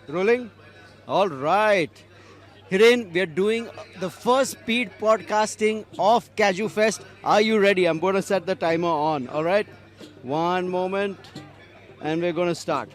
Rolling? All right. Hiren, we are doing the first speed podcasting of Caju Fest. Are you ready? I'm going to set the timer on. All right. One moment, and we're going to start.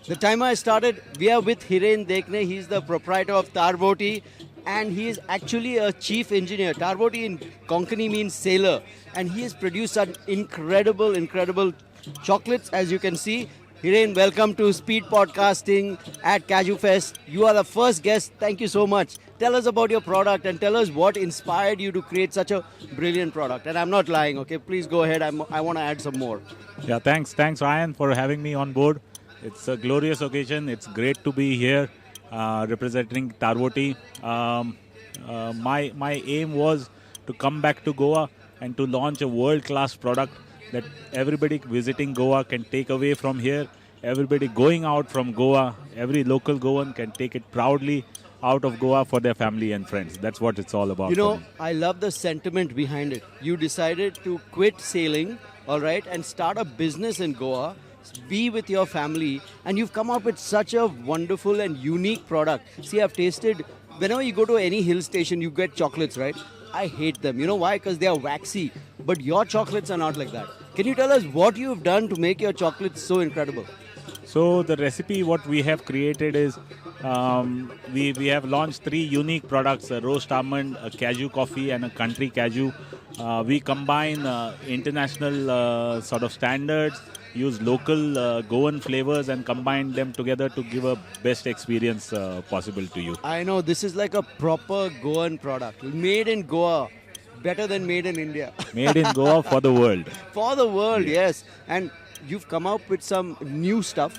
The timer has started. We are with Hiren Dekne. He's the proprietor of Tarboti, and he is actually a chief engineer. Tarboti in Konkani means sailor, and he has produced some incredible chocolates, as you can see. Hiren, welcome to Speed Podcasting at Caju Fest. You are the first guest. Thank you so much. Tell us about your product and tell us what inspired you to create such a brilliant product. And I'm not lying, okay? Please go ahead. I want to add some more. Yeah, thanks, Ryan, for having me on board. It's a glorious occasion. It's great to be here representing Tarboti. My aim was to come back to Goa and to launch a world-class product that everybody visiting Goa can take away from here. Everybody going out from Goa, every local Goan can take it proudly out of Goa for their family and friends. That's what it's all about. You know, I love the sentiment behind it. You decided to quit sailing, all right, and start a business in Goa, be with your family, and you've come up with such a wonderful and unique product. See, I've tasted, whenever you go to any hill station, you get chocolates, right? I hate them. You know why? Because they are waxy. But your chocolates are not like that. Can you tell us what you've done to make your chocolates so incredible? So the recipe, what we have created is, we have launched 3 unique products: a roast almond, a cashew coffee, and a country cashew. We combine international sort of standards, use local Goan flavors, and combine them together to give a best experience possible to you. I know this is like a proper Goan product, made in Goa, better than made in India. Made in Goa for the world. For the world, yes. And you've come up with some new stuff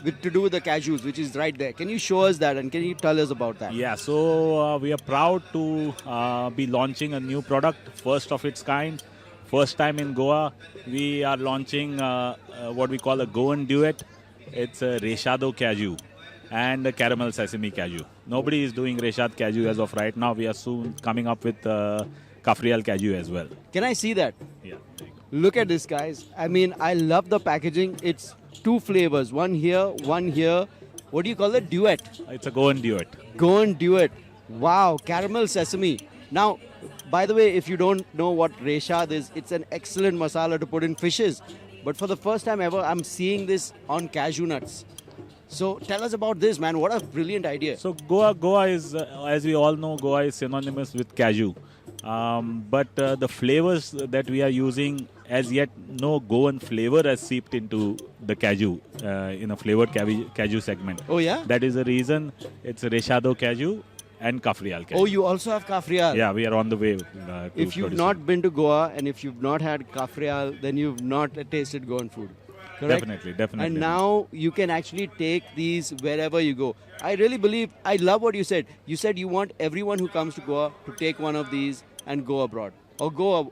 to do with the cashews, which is right there. Can you show us that and can you tell us about that? Yeah, so we are proud to be launching a new product, first of its kind. First time in Goa, we are launching what we call a Goan duet. It's a Reshado cashew and a caramel sesame cashew. Nobody is doing Reshad cashew as of right now. We are soon coming up with Kafrial cashew as well. Can I see that? Yeah. There you go. Look at this, guys. I mean, I love the packaging. It's 2 flavors, one here, one here. What do you call it? Duet. It's a Goan duet. Goan duet. Wow, caramel sesame. Now, by the way, if you don't know what Reshad is, it's an excellent masala to put in fishes. But for the first time ever, I'm seeing this on cashew nuts. So tell us about this, man. What a brilliant idea. So Goa is, as we all know, Goa is synonymous with cashew. But the flavors that we are using, as yet no Goan flavor has seeped into the cashew in a flavored cashew segment. Oh, yeah? That is the reason it's Reshado cashew and Kafrial cashew. Oh, you also have Kafrial? Yeah, we are on the way. If you've not been to Goa and if you've not had Kafrial, then you've not tasted Goan food. Correct? Definitely. And now you can actually take these wherever you go. I really believe, I love what you said. You said you want everyone who comes to Goa to take one of these and go abroad. Or go,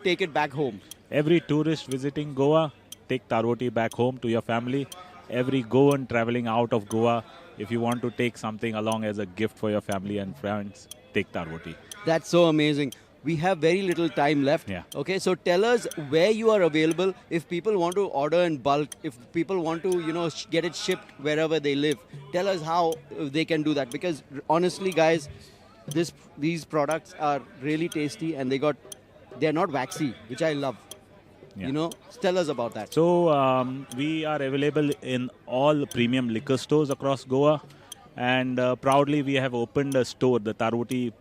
take it back home. Every tourist visiting Goa, take Tarboti back home to your family. Every Goan traveling out of Goa, if you want to take something along as a gift for your family and friends, take Tarboti. That's so amazing. We have very little time left. Yeah. Okay, so tell us where you are available. If people want to order in bulk, if people want to, get it shipped wherever they live, tell us how they can do that. Because honestly, guys, these products are really tasty and they're not waxy, which I love. Yeah. Tell us about that. So we are available in all premium liquor stores across Goa. And proudly we have opened a store. The Tarboti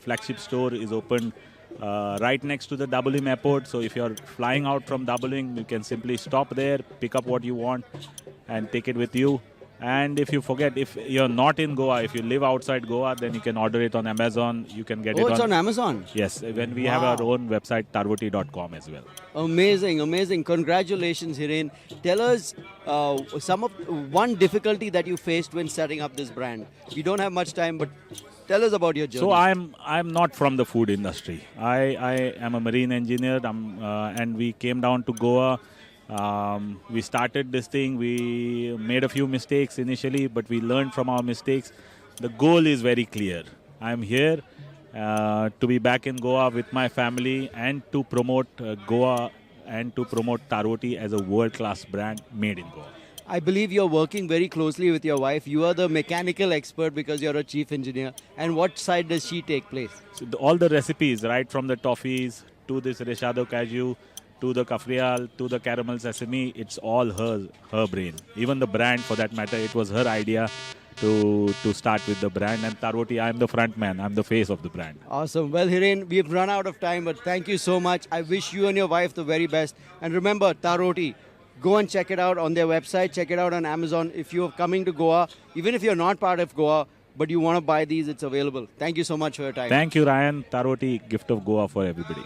flagship store is open right next to the Dabolim airport. So if you're flying out from Dabolim, you can simply stop there, pick up what you want and take it with you. And if you forget, if you're not in Goa, if you live outside Goa, then you can order it on Amazon. You can get it on... it's on Amazon? Yes, when we have our own website, tarboti.com as well. Amazing. Congratulations, Hiren. Tell us one difficulty that you faced when setting up this brand. We don't have much time, but tell us about your journey. So I'm not from the food industry. I am a marine engineer, and we came down to Goa. We started this thing. We made a few mistakes initially, but we learned from our mistakes. The goal is very clear. I'm here to be back in Goa with my family and to promote Goa and to promote Tarboti as a world-class brand made in Goa. I believe you're working very closely with your wife. You are the mechanical expert because you're a chief engineer. And what side does she take place? So all the recipes, right from the toffees to this Reshado Cashew, to the Kafrial, to the caramel sesame, it's all her brain. Even the brand, for that matter, it was her idea to start with the brand. And Tarvoti, I'm the front man. I'm the face of the brand. Awesome. Well, Hiren, we've run out of time, but thank you so much. I wish you and your wife the very best. And remember, Taroti, go and check it out on their website. Check it out on Amazon. If you're coming to Goa, even if you're not part of Goa, but you want to buy these, it's available. Thank you so much for your time. Thank you, Ryan. Tarvoti, gift of Goa for everybody.